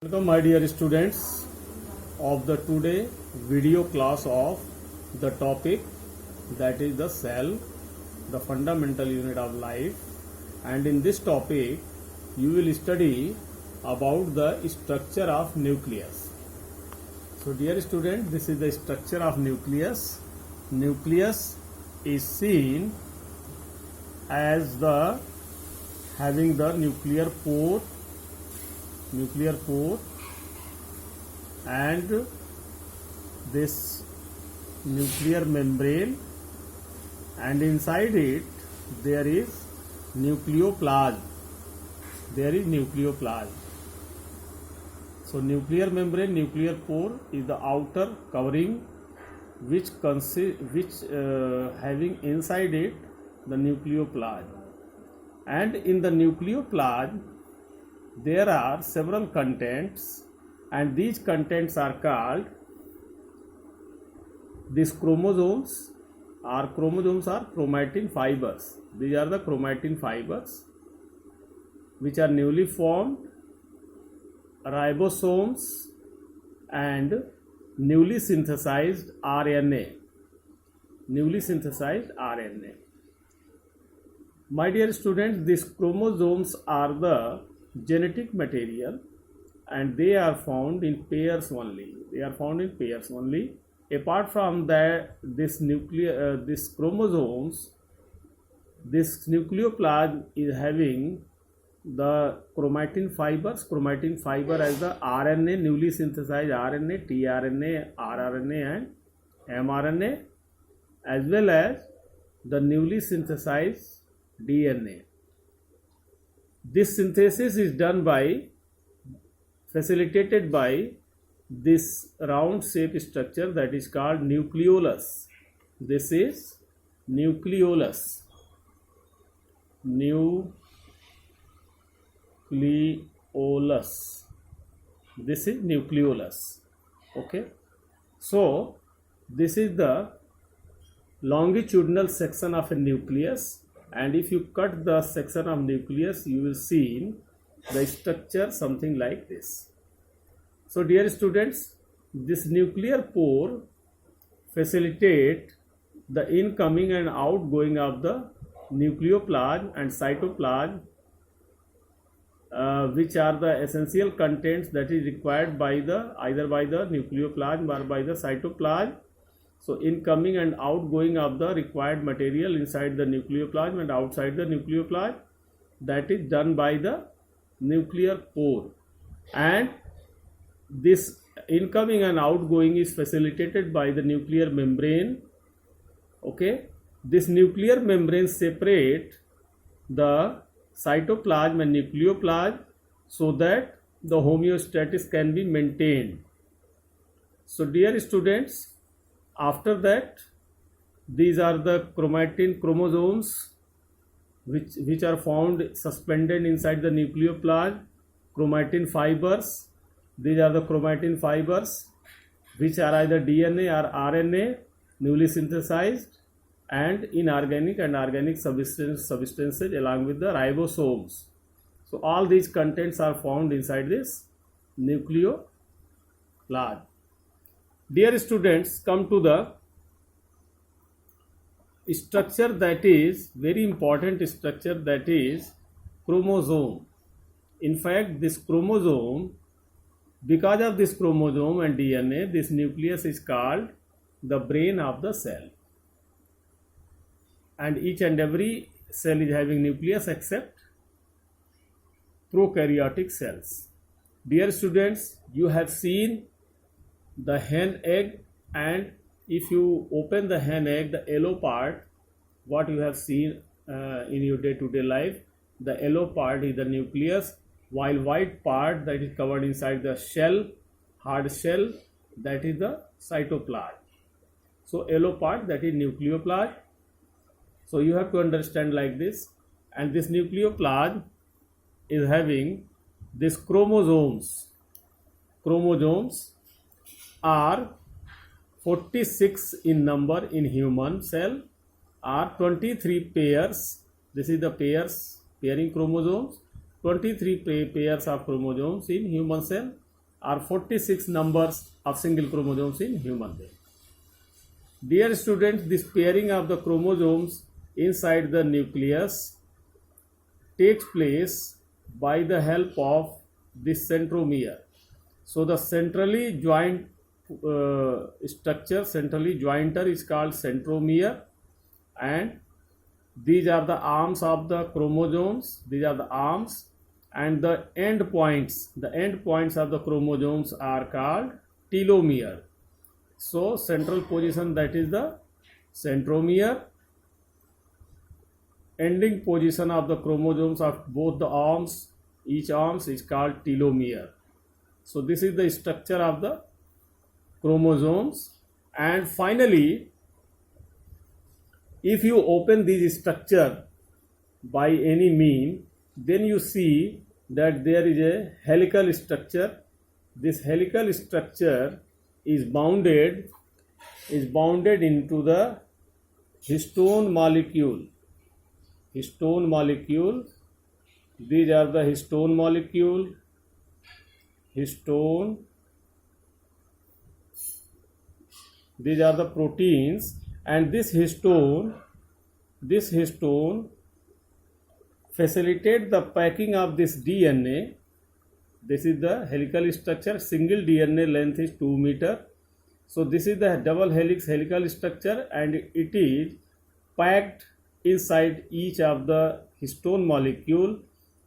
Welcome my dear students of the today video class of the topic that is the cell, the fundamental unit of life, and in this topic you will study about the structure of nucleus. So dear student, this is the structure of nucleus. Nucleus is seen as the having the nuclear pore and this nuclear membrane, and inside it there is nucleoplasm. So nuclear membrane, nuclear pore is the outer covering which having inside it the nucleoplasm, and in the nucleoplasm there are several contents, and these contents are called these chromosomes are chromatin fibers. These are the chromatin fibers which are newly formed ribosomes and newly synthesized RNA. My dear students, these chromosomes are the genetic material and they are found in pairs only. Apart from that, this chromosomes, this nucleoplasm is having the chromatin fiber as the RNA, newly synthesized RNA, tRNA, rRNA and mRNA, as well as the newly synthesized DNA. This synthesis is done facilitated by this round shape structure that is called nucleolus. This is nucleolus. This is nucleolus. Okay. So this is the longitudinal section of a nucleus, and if you cut the section of nucleus you will see the structure something like this. So dear students, this nuclear pore facilitate the incoming and outgoing of the nucleoplasm and cytoplasm, which are the essential contents that is required by either by the nucleoplasm or by the cytoplasm. So incoming and outgoing of the required material inside the nucleoplasm and outside the nucleoplasm, that is done by the nuclear pore, and this incoming and outgoing is facilitated by the nuclear membrane. Okay, this nuclear membrane separate the cytoplasm and nucleoplasm so that the homeostasis can be maintained. So dear students, after that, these are the chromosomes which are found suspended inside the nucleoplasm. Chromatin fibers, these are the chromatin fibers which are either DNA or RNA, newly synthesized, and inorganic and organic substances along with the ribosomes. So all these contents are found inside this nucleoplasm. Dear students, come to the structure that is very important structure, that is chromosome. In fact, this chromosome, because of this chromosome and DNA, this nucleus is called the brain of the cell, and each and every cell is having nucleus except prokaryotic cells. Dear students, you have seen the hen egg, and if you open the hen egg, the yellow part, what you have seen in your day-to-day life, the yellow part is the nucleus, while white part that is covered inside the shell, hard shell, that is the cytoplasm. So yellow part, that is nucleoplasm. So you have to understand like this, and this nucleoplasm is having these chromosomes. Chromosomes are 46 in number in human cell, are 23 pairs. This is the pairing chromosomes, 23 pairs of chromosomes in human cell, are 46 numbers of single chromosomes in human being. Dear students, this pairing of the chromosomes inside the nucleus takes place by the help of this centromere. So the centrally joined structure, centrally jointer is called centromere, and these are the arms of the chromosomes. These are the arms, and the end points of the chromosomes are called telomere. So central position, that is the centromere. Ending position of the chromosomes of both the arms, each arms is called telomere. So this is the structure of the chromosomes. And finally, if you open this structure by any mean, then you see that there is a helical structure. This helical structure is bounded into the histone molecule. Histone molecule. These are the histone molecule. Histone. These are the proteins, and this histone facilitate the packing of this DNA. This is the helical structure. Single DNA length is 2 meter. So this is the double helix helical structure, and it is packed inside each of the histone molecule,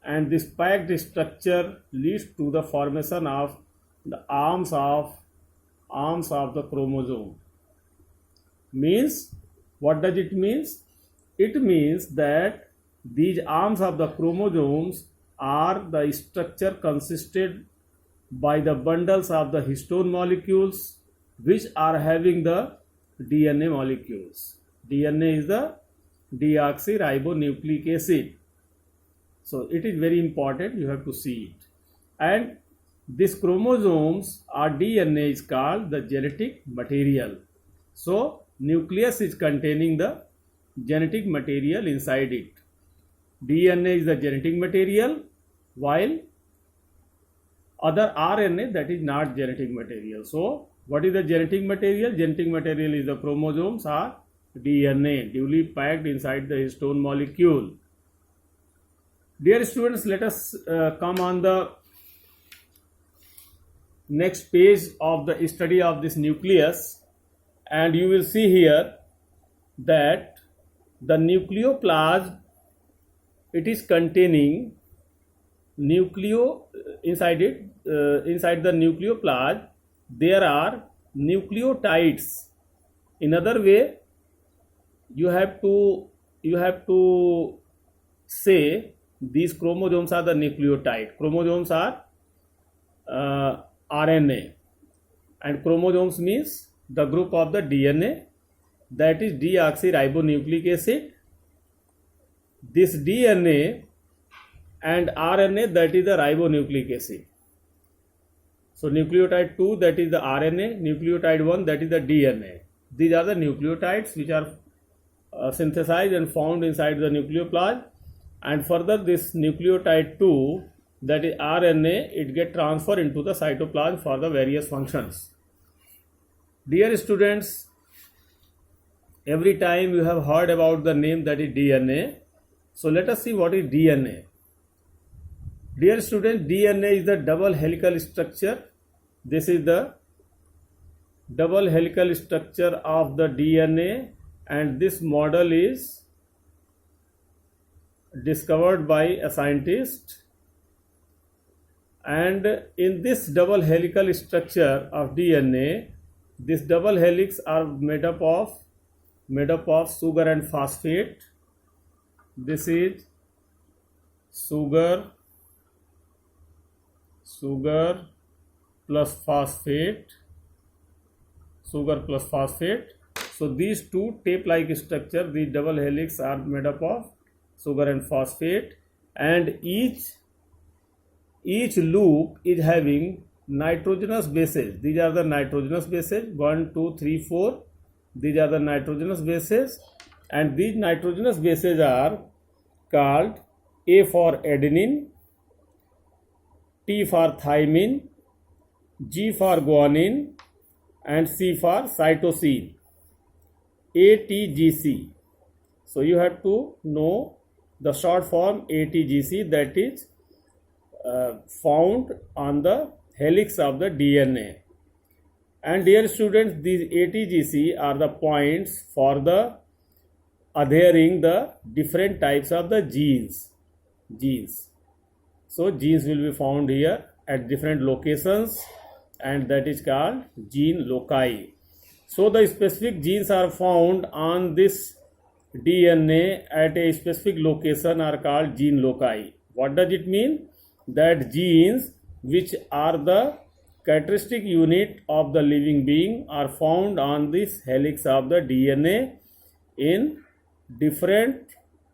and this packed structure leads to the formation of the arms of the chromosome. Means, what does it means? It means that these arms of the chromosomes are the structure consisted by the bundles of the histone molecules which are having the DNA molecules. DNA is the deoxyribonucleic acid. So it is very important, you have to see it. And these chromosomes or DNA is called the genetic material. So nucleus is containing the genetic material inside it. DNA is the genetic material, while other RNA, that is not genetic material. So what is the genetic material? Genetic material is the chromosomes or DNA duly packed inside the histone molecule. Dear students, let us come on the next page of the study of this nucleus, and you will see here that the nucleoplasm, it is containing inside the nucleoplasm there are nucleotides. In other way, you have to say these chromosomes are the nucleotide. Chromosomes are RNA, and chromosomes means the group of the DNA, that is deoxyribonucleic acid. This DNA and RNA, that is the ribonucleic acid. So nucleotide 2, that is the RNA, nucleotide 1, that is the DNA. These are the nucleotides which are synthesized and found inside the nucleoplasm, and further this nucleotide 2, that is RNA, it get transferred into the cytoplasm for the various functions. Dear students, every time you have heard about the name, that is DNA. So let us see what is DNA. Dear students, DNA is the double helical structure. This is the double helical structure of the DNA, and this model is discovered by a scientist. And in this double helical structure of DNA, this double helix are made up of sugar and phosphate. This is sugar plus phosphate. So these two tape-like structure, the double helix are made up of sugar and phosphate, and each loop is having nitrogenous bases. These are the nitrogenous bases, 1, 2, 3, 4. These are the nitrogenous bases, and these nitrogenous bases are called A for adenine, T for thymine, G for guanine, and C for cytosine. ATGC. So you have to know the short form ATGC, that is found on the helix of the DNA. And dear students, these ATGC are the points for the adhering the different types of the genes. So genes will be found here at different locations, and that is called gene loci. So the specific genes are found on this DNA at a specific location are called gene loci. What does it mean? That genes which are the characteristic unit of the living being are found on this helix of the DNA in different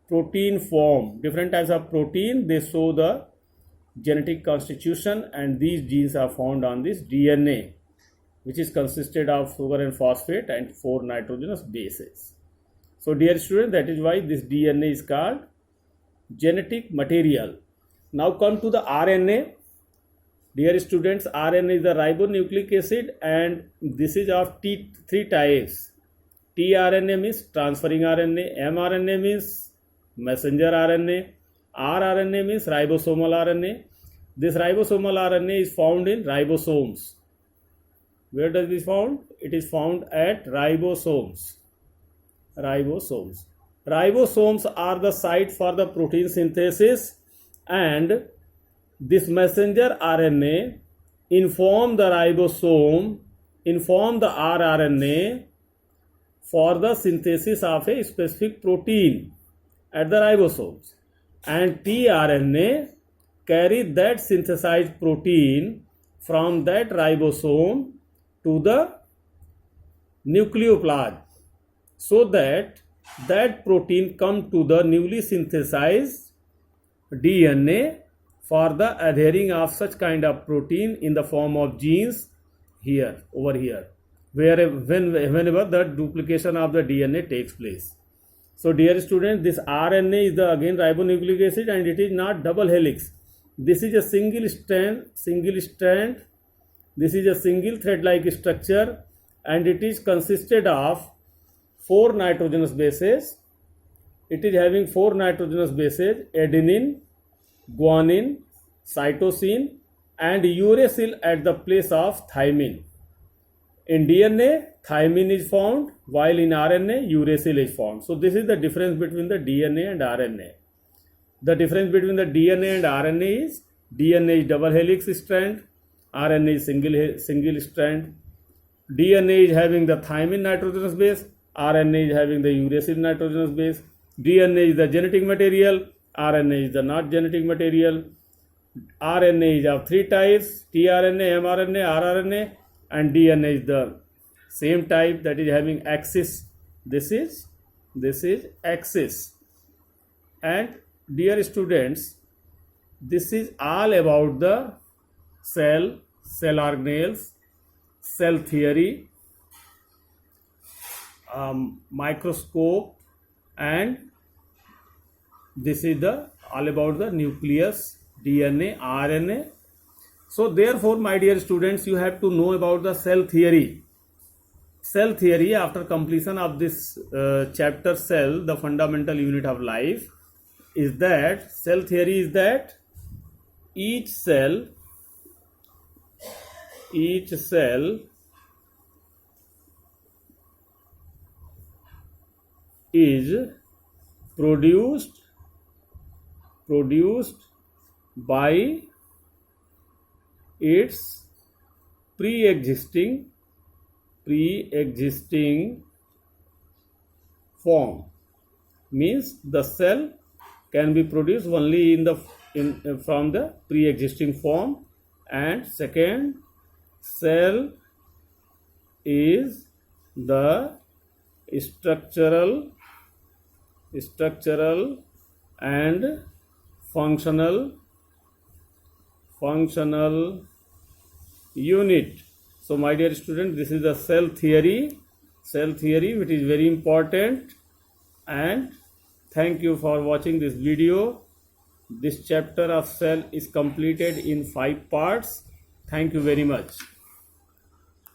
protein form. Different types of protein, they show the genetic constitution, and these genes are found on this DNA, which is consisted of sugar and phosphate and 4 nitrogenous bases. So dear students, that is why this DNA is called genetic material. Now come to the RNA. Dear students, RNA is the ribonucleic acid, and this is of three types. tRNA means transferring RNA, mRNA means messenger RNA, rRNA means ribosomal RNA. This ribosomal RNA is found in ribosomes. Where does this found? It is found at ribosomes. Ribosomes are the site for the protein synthesis, and this messenger RNA inform the ribosome, inform the rRNA for the synthesis of a specific protein at the ribosomes, and tRNA carry that synthesized protein from that ribosome to the nucleoplasm, so that that protein come to the newly synthesized DNA for the adhering of such kind of protein in the form of genes here, over here, whenever the duplication of the DNA takes place. So dear students, this RNA is the again ribonucleic acid, and it is not double helix. This is a single strand. This is a single thread-like structure, and it is consisted of 4 nitrogenous bases. It is having 4 nitrogenous bases: adenine, guanine, cytosine, and uracil at the place of thymine. In DNA, thymine is found, while in RNA, uracil is found. So this is the difference between the DNA and RNA. The difference between the DNA and RNA is DNA is double helix strand, RNA is single strand. DNA is having the thymine nitrogenous base, RNA is having the uracil nitrogenous base. DNA is the genetic material, RNA is the not genetic material. RNA is of 3 types: tRNA, mRNA, rRNA, and DNA is the same type, that is having axis. This is axis. And dear students, this is all about the cell organelles, cell theory, microscope, and this is all about the nucleus, DNA, RNA. So therefore, my dear students, you have to know about the cell theory. Cell theory, after completion of this chapter cell, the fundamental unit of life, is that cell theory is that each cell is produced by its pre-existing form. Means the cell can be produced only from the pre-existing form. And second, cell is the structural and functional unit. So my dear student, this is the cell theory which is very important. And thank you for watching this video. This chapter of cell is completed in 5 parts. Thank you very much.